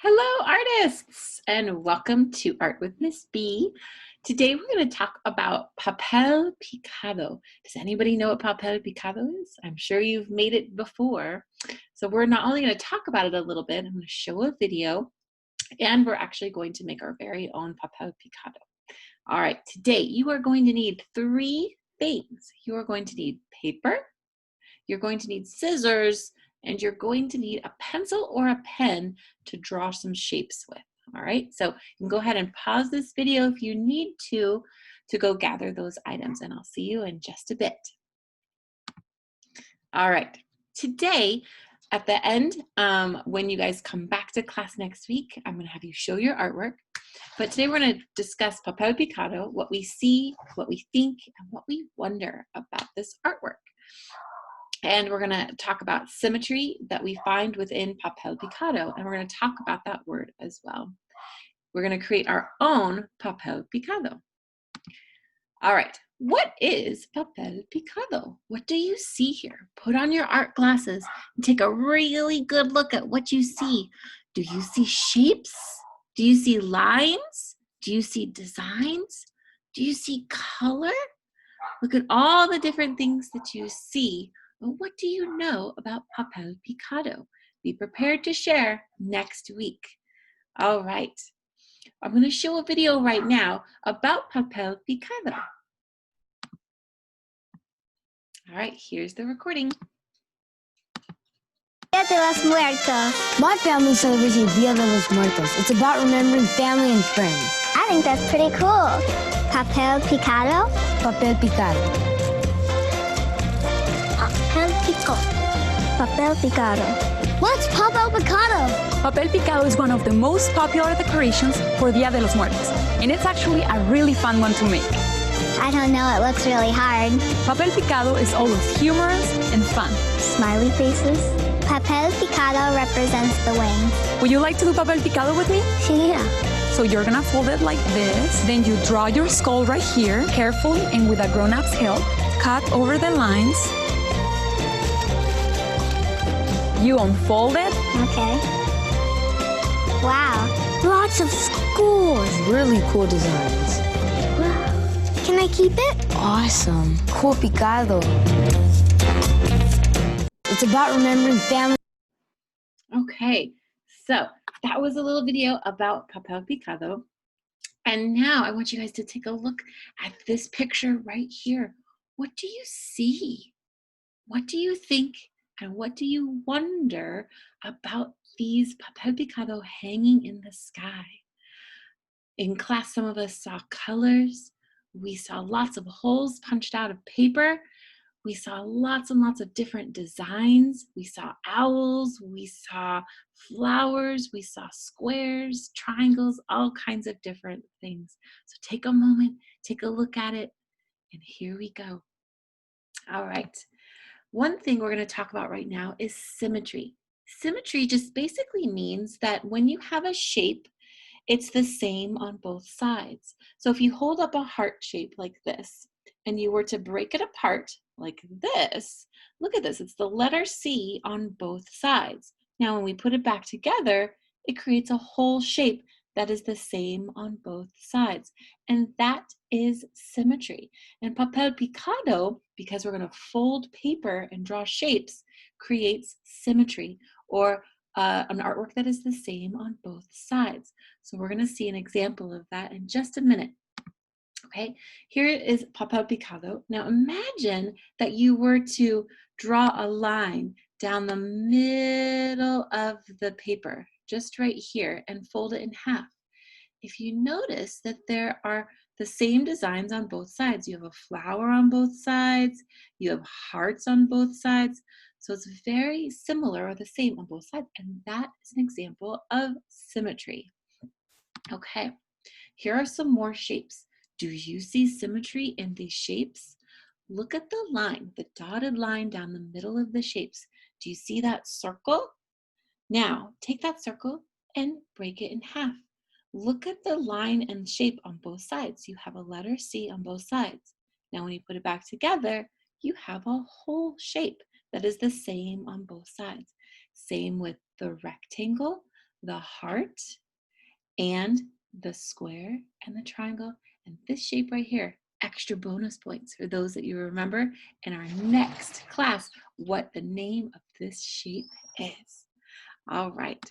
Hello, artists, and welcome to Art with Miss B. Today we're going to talk about papel picado. Does anybody know what papel picado is? I'm sure you've made it before. So we're not only going to talk about it a little bit, I'm going to show a video, and we're actually going to make our very own papel picado. All right, today you are going to need three things. You are going to need paper, you're going to need scissors, and you're going to need a pencil or a pen to draw some shapes with. All right, so you can go ahead and pause this video if you need to go gather those items, and I'll see you in just a bit. All right, today at the end, when you guys come back to class next week, I'm going to have you show your artwork. But today we're going to discuss papel picado, what we see, what we think, and what we wonder about this artwork. And we're going to talk about symmetry that we find within papel picado, and we're going to talk about that word as well. We're going to create our own papel picado. All right, what is papel picado? What do you see here? Put on your art glasses and take a really good look at what you see. Do you see shapes? Do you see lines? Do you see designs? Do you see color? Look at all the different things that you see. But what do you know about papel picado? Be prepared to share next week. All right, I'm going to show a video right now about papel picado. All right, here's the recording. Dia de los Muertos. My family celebrates Dia de los Muertos. It's about remembering family and friends. I think that's pretty cool. Papel picado? Papel picado. Papel picado. Papel picado. What's papel picado? Papel picado is one of the most popular decorations for Dia de los Muertos, and it's actually a really fun one to make. I don't know, it looks really hard. Papel picado is always humorous and fun. Smiley faces. Papel picado represents the wings. Would you like to do papel picado with me? Yeah. So you're gonna fold it like this, then you draw your skull right here, carefully and with a grown-up's help. Cut over the lines. You unfold it. Okay. Wow. Lots of skulls. Really cool designs. Wow. Can I keep it? Awesome. Cool picado. It's about remembering family. Okay, so that was a little video about papel picado. And now I want you guys to take a look at this picture right here. What do you see? What do you think? And what do you wonder about these papel picado hanging in the sky? In class, some of us saw colors. We saw lots of holes punched out of paper. We saw lots and lots of different designs. We saw owls, we saw flowers, we saw squares, triangles, all kinds of different things. So take a moment, take a look at it, and here we go. All right. One thing we're going to talk about right now is symmetry. Symmetry just basically means that when you have a shape, it's the same on both sides. So if you hold up a heart shape like this, and you were to break it apart like this, look at this, it's the letter C on both sides. Now when we put it back together, it creates a whole shape that is the same on both sides. And that is symmetry. And papel picado, because we're gonna fold paper and draw shapes, creates symmetry, or an artwork that is the same on both sides. So we're gonna see an example of that in just a minute. Okay, here is papel picado. Now imagine that you were to draw a line down the middle of the paper, just right here, and fold it in half. If you notice that there are the same designs on both sides, you have a flower on both sides, you have hearts on both sides, so it's very similar or the same on both sides, and that is an example of symmetry. Okay, here are some more shapes. Do you see symmetry in these shapes? Look at the line, the dotted line down the middle of the shapes. Do you see that circle? Now, take that circle and break it in half. Look at the line and shape on both sides. You have a letter C on both sides. Now, when you put it back together, you have a whole shape that is the same on both sides. Same with the rectangle. the heart and the square and the triangle and this shape right here. Extra bonus points for those that you remember in our next class what the name of this shape is. All right,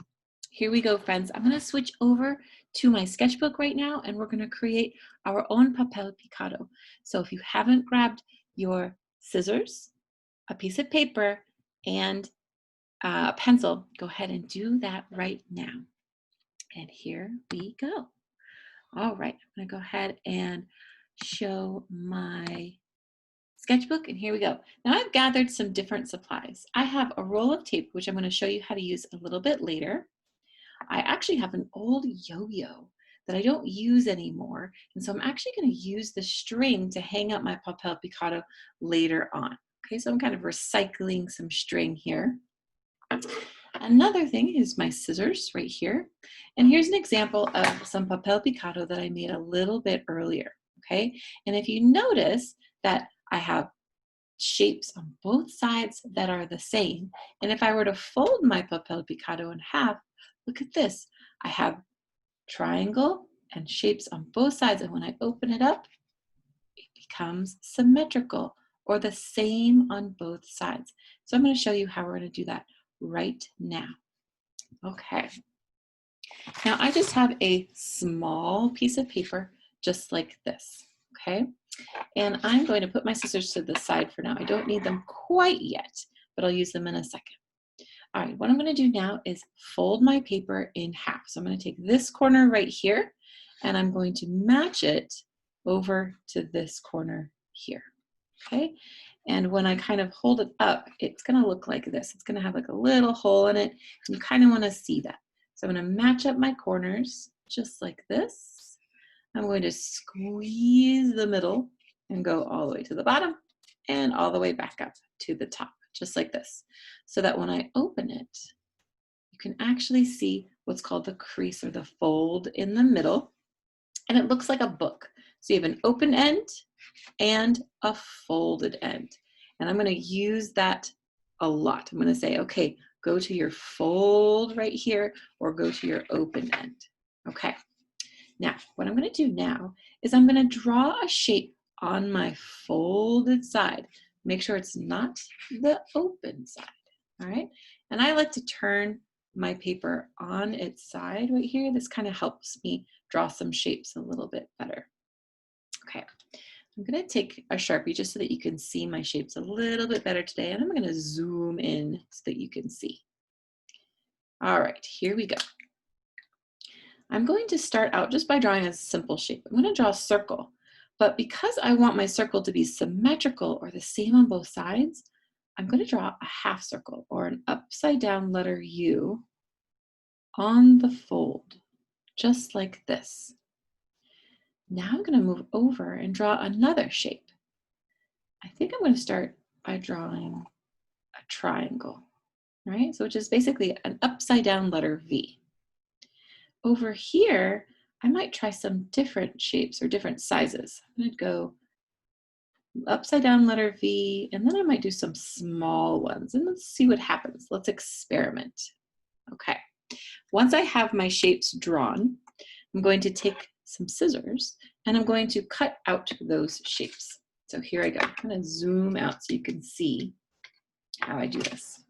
here we go, friends. I'm going to switch over to my sketchbook right now, and we're going to create our own papel picado. So if you haven't grabbed your scissors, a piece of paper, and a pencil, go ahead and do that right now. And here we go. All right, I'm going to go ahead and show my sketchbook, and here we go. Now I've gathered some different supplies. I have a roll of tape, which I'm going to show you how to use a little bit later. I actually have an old yo-yo that I don't use anymore, and so I'm actually going to use the string to hang up my papel picado later on. Okay, so I'm kind of recycling some string here. Another thing is my scissors right here, and here's an example of some papel picado that I made a little bit earlier. Okay, and if you notice that I have shapes on both sides that are the same. And if I were to fold my papel picado in half, look at this. I have triangle and shapes on both sides. And when I open it up, it becomes symmetrical or the same on both sides. So I'm going to show you how we're going to do that right now. Okay. Now I just have a small piece of paper just like this. Okay. And I'm going to put my scissors to the side for now. I don't need them quite yet, but I'll use them in a second. All right, what I'm going to do now is fold my paper in half. So I'm going to take this corner right here, and I'm going to match it over to this corner here. Okay, and when I kind of hold it up, it's going to look like this. It's going to have like a little hole in it, and you kind of want to see that. So I'm going to match up my corners just like this. I'm going to squeeze the middle and go all the way to the bottom and all the way back up to the top, just like this. So that when I open it, you can actually see what's called the crease or the fold in the middle, and it looks like a book. So you have an open end and a folded end. And I'm going to use that a lot. I'm going to say, okay, go to your fold right here or go to your open end. Okay. Now, what I'm going to do now is I'm going to draw a shape on my folded side. Make sure it's not the open side, all right? And I like to turn my paper on its side right here. This kind of helps me draw some shapes a little bit better. Okay, I'm going to take a Sharpie just so that you can see my shapes a little bit better today, and I'm going to zoom in so that you can see. All right, here we go. I'm going to start out just by drawing a simple shape. I'm going to draw a circle, but because I want my circle to be symmetrical or the same on both sides, I'm going to draw a half circle or an upside down letter U on the fold, just like this. Now I'm going to move over and draw another shape. I think I'm going to start by drawing a triangle, right? So which is basically an upside down letter V. Over here, I might try some different shapes or different sizes. I'm going to go upside down letter V, and then I might do some small ones, and let's see what happens. Let's experiment. Okay, once I have my shapes drawn, I'm going to take some scissors, and I'm going to cut out those shapes. So here I go. I'm going to zoom out so you can see how I do this.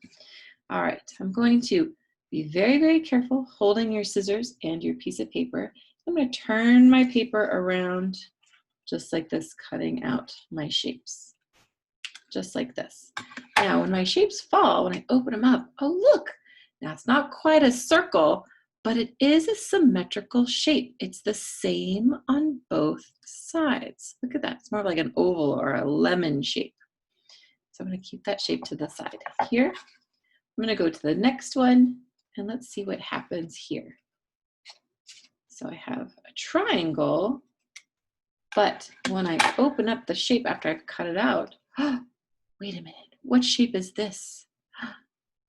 All right, I'm going to be very, very careful holding your scissors and your piece of paper. I'm going to turn my paper around just like this, cutting out my shapes, just like this. Now, when my shapes fall, when I open them up, oh, look, now it's not quite a circle, but it is a symmetrical shape. It's the same on both sides. Look at that. It's more like an oval or a lemon shape. So I'm going to keep that shape to the side. Here, I'm going to go to the next one, and let's see what happens here. So I have a triangle, but when I open up the shape after I've cut it out, wait a minute, what shape is this?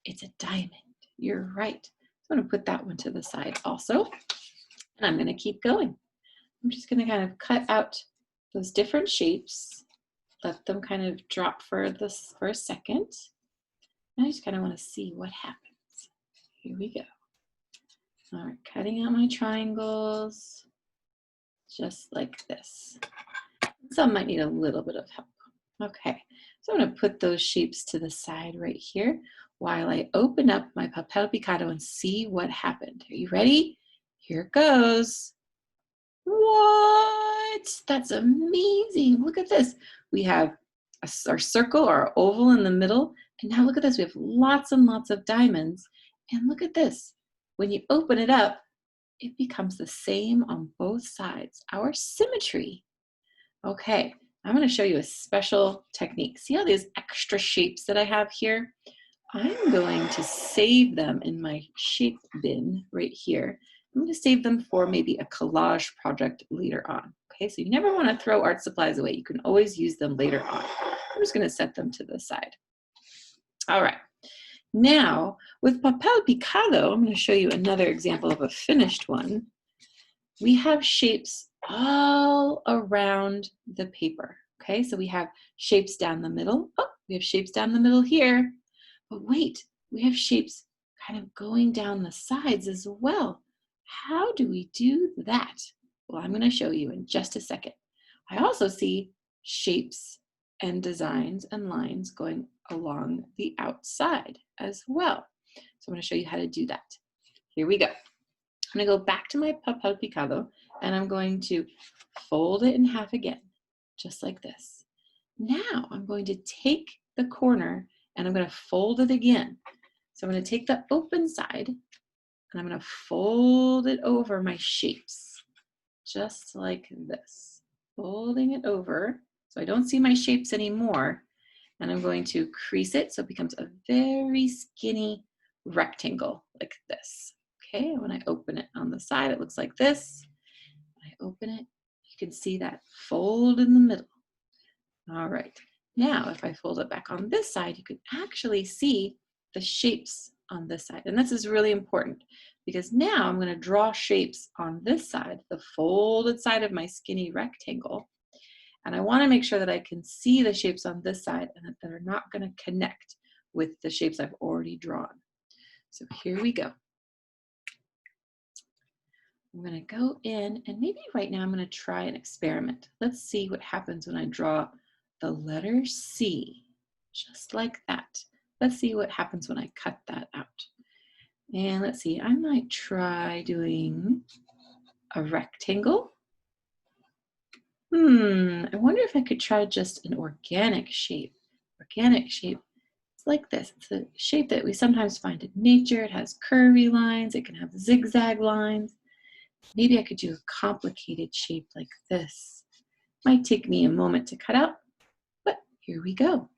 It's a diamond. You're right. So I'm going to put that one to the side also, and I'm going to keep going. I'm just going to kind of cut out those different shapes, let them kind of drop for a second. And I just kind of want to see what happens. Here we go. All right, cutting out my triangles, just like this. Some might need a little bit of help. Okay, so I'm going to put those shapes to the side right here while I open up my Papel Picado and see what happened. Are you ready? Here it goes. What? That's amazing. Look at this. We have our circle or our oval in the middle. And now look at this. We have lots and lots of diamonds. And look at this. When you open it up, it becomes the same on both sides. Our symmetry. Okay, I'm going to show you a special technique. See all these extra shapes that I have here? I'm going to save them in my shape bin right here. I'm going to save them for maybe a collage project later on. Okay, so you never want to throw art supplies away. You can always use them later on. I'm just going to set them to the side. All right, now with Papel Picado, I'm going to show you another example of a finished one. We have shapes all around the paper. Okay, so we have shapes down the middle. Oh, we have shapes down the middle here. But wait, we have shapes kind of going down the sides as well. How do we do that? Well, I'm going to show you in just a second. I also see shapes and designs and lines going along the outside as well. So I'm going to show you how to do that. Here we go. I'm going to go back to my Papel Picado and I'm going to fold it in half again, just like this. Now I'm going to take the corner and I'm going to fold it again. So I'm going to take the open side and I'm going to fold it over my shapes, just like this. Folding it over so I don't see my shapes anymore. And I'm going to crease it so it becomes a very skinny rectangle like this. Okay, when I open it on the side, it looks like this. When I open it, you can see that fold in the middle. All right, now if I fold it back on this side, you can actually see the shapes on this side. And this is really important because now I'm going to draw shapes on this side, the folded side of my skinny rectangle. And I want to make sure that I can see the shapes on this side and that they're not going to connect with the shapes I've already drawn. So here we go. I'm going to go in and maybe right now I'm going to try an experiment. Let's see what happens when I draw the letter C, just like that. Let's see what happens when I cut that out. And let's see, I might try doing a rectangle. I wonder if I could try just an organic shape. Organic shape, it's like this. It's a shape that we sometimes find in nature. It has curvy lines. It can have zigzag lines. Maybe I could do a complicated shape like this. Might take me a moment to cut out, but here we go.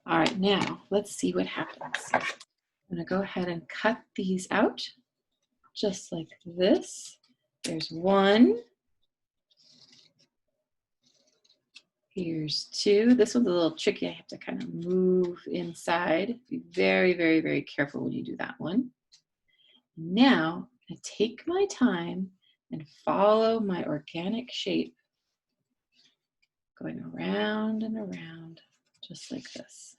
All right, now let's see what happens. I'm going to go ahead and cut these out just like this. There's one. Here's two. This one's a little tricky. I have to kind of move inside. Be very, very, very careful when you do that one. Now, I'm going to take my time and follow my organic shape, going around and around, just like this.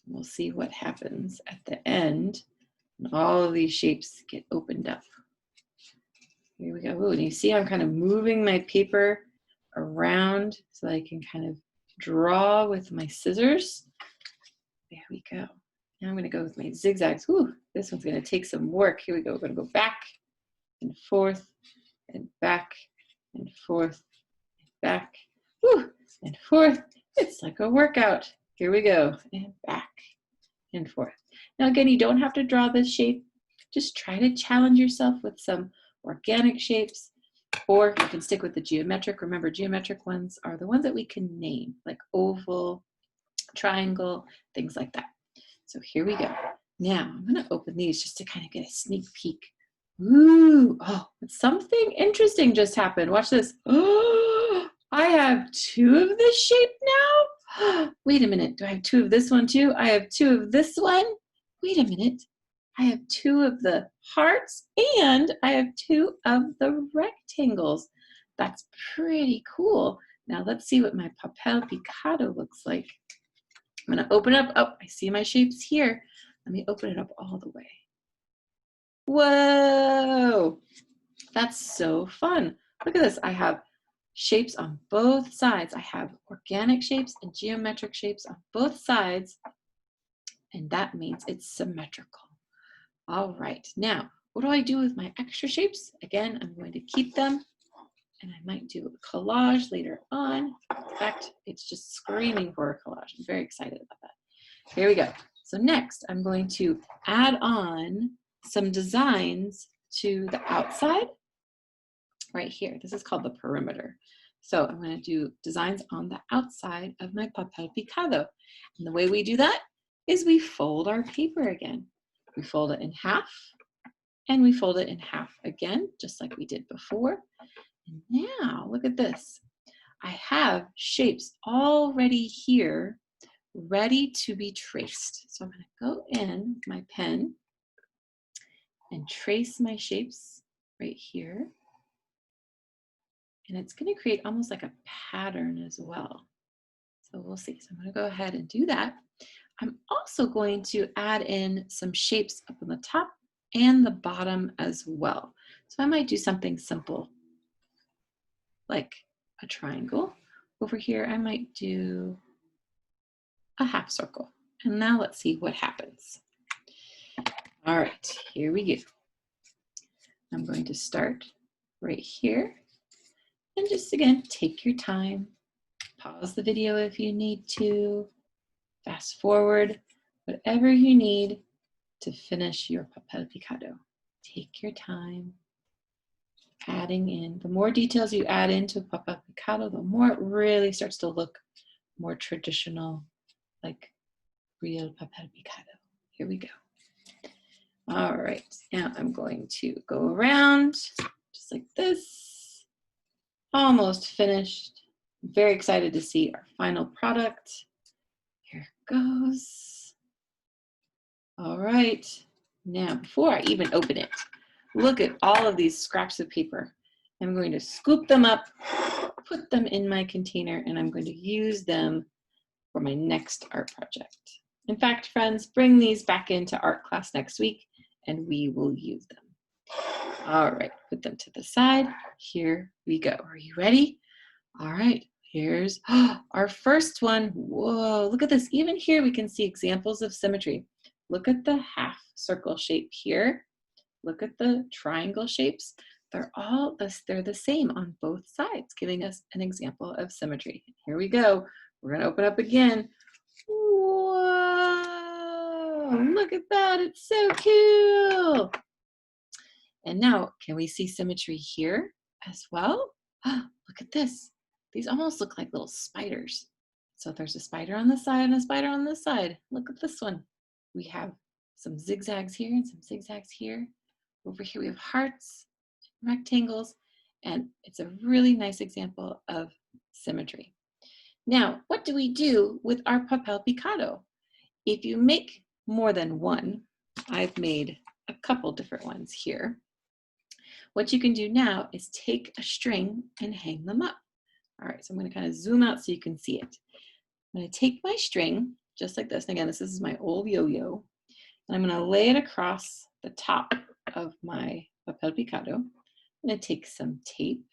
And we'll see what happens at the end when all of these shapes get opened up. Here we go. Ooh, and you see I'm kind of moving my paper around so I can kind of draw with my scissors. There we go. Now I'm going to go with my zigzags. Ooh, this one's going to take some work. Here we go. We're going to go back and forth and back and forth and back. Ooh, and forth. It's like a workout. Here we go. And back and forth. Now again, you don't have to draw this shape. Just try to challenge yourself with some organic shapes, or you can stick with the geometric. Remember, geometric ones are the ones that we can name, like oval, triangle, things like that. So here we go. Now I'm going to open these just to kind of get a sneak peek. Ooh, oh, something interesting just happened. Watch this. Oh, I have two of this shape now. Wait a minute. Do I have two of this one too? I have two of this one. Wait a minute. I have two of the hearts and I have two of the rectangles. That's pretty cool. Now let's see what my Papel Picado looks like. I'm going to open up. Oh, I see my shapes here. Let me open it up all the way. Whoa, that's so fun. Look at this. I have shapes on both sides. I have organic shapes and geometric shapes on both sides, and that means it's symmetrical. All right, now, what do I do with my extra shapes? Again, I'm going to keep them, and I might do a collage later on. In fact, it's just screaming for a collage. I'm very excited about that. Here we go. So next, I'm going to add on some designs to the outside right here. This is called the perimeter. So I'm going to do designs on the outside of my papel picado. And the way we do that is we fold our paper again. We fold it in half, and we fold it in half again, just like we did before. And now, look at this. I have shapes already here, ready to be traced. So I'm going to go in with my pen and trace my shapes right here. And it's going to create almost like a pattern as well. So we'll see. So I'm going to go ahead and do that. I'm also going to add in some shapes up on the top and the bottom as well. So I might do something simple like a triangle. Over here, I might do a half circle. And now let's see what happens. All right, here we go. I'm going to start right here. And just again, take your time. Pause the video if you need to. Fast forward, whatever you need to finish your papel picado. Take your time. Adding in, the more details you add into papel picado, the more it really starts to look more traditional, like real papel picado. Here we go. All right, now I'm going to go around just like this. Almost finished. I'm very excited to see our final product. Here it goes. All right, now before I even open it, look at all of these scraps of paper. I'm going to scoop them up, put them in my container, and I'm going to use them for my next art project. In fact, friends, bring these back into art class next week and we will use them. All right, put them to the side. Here we go. Are you ready? All right, here's our first one. Whoa, look at this. Even here we can see examples of symmetry. Look at the half circle shape here. Look at the triangle shapes. They're the same on both sides, giving us an example of symmetry. Here we go. We're gonna open up again. Whoa, look at that, it's so cool. And now, can we see symmetry here as well? Look at this. These almost look like little spiders. So there's a spider on the side and a spider on this side. Look at this one. We have some zigzags here and some zigzags here. Over here we have hearts, rectangles, and it's a really nice example of symmetry. Now, what do we do with our papel picado? If you make more than one, I've made a couple different ones here. What you can do now is take a string and hang them up. All right, so I'm going to kind of zoom out so you can see it. I'm going to take my string, just like this. And again, this is my old yo-yo. And I'm going to lay it across the top of my papel picado. I'm going to take some tape,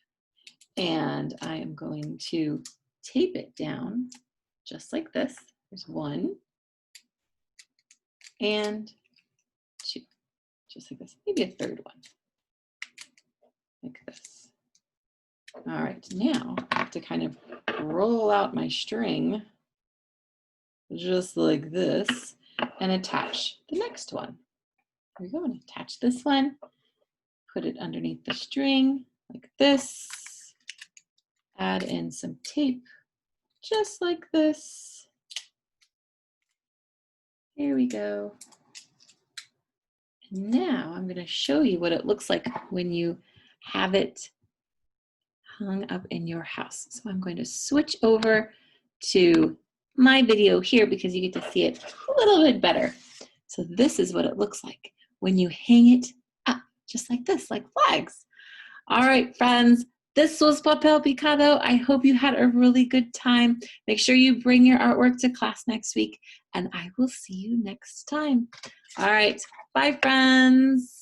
and I am going to tape it down just like this. There's one and two, just like this. Maybe a third one, like this. All right, now I have to kind of roll out my string just like this and attach the next one. Here we go, and attach this one, put it underneath the string like this, add in some tape just like this. Here we go. And now I'm going to show you what it looks like when you have it hung up in your house. So I'm going to switch over to my video here because you get to see it a little bit better. So this is what it looks like when you hang it up, just like this, like flags. All right, friends, this was Papel Picado. I hope you had a really good time. Make sure you bring your artwork to class next week, and I will see you next time. All right, bye, friends.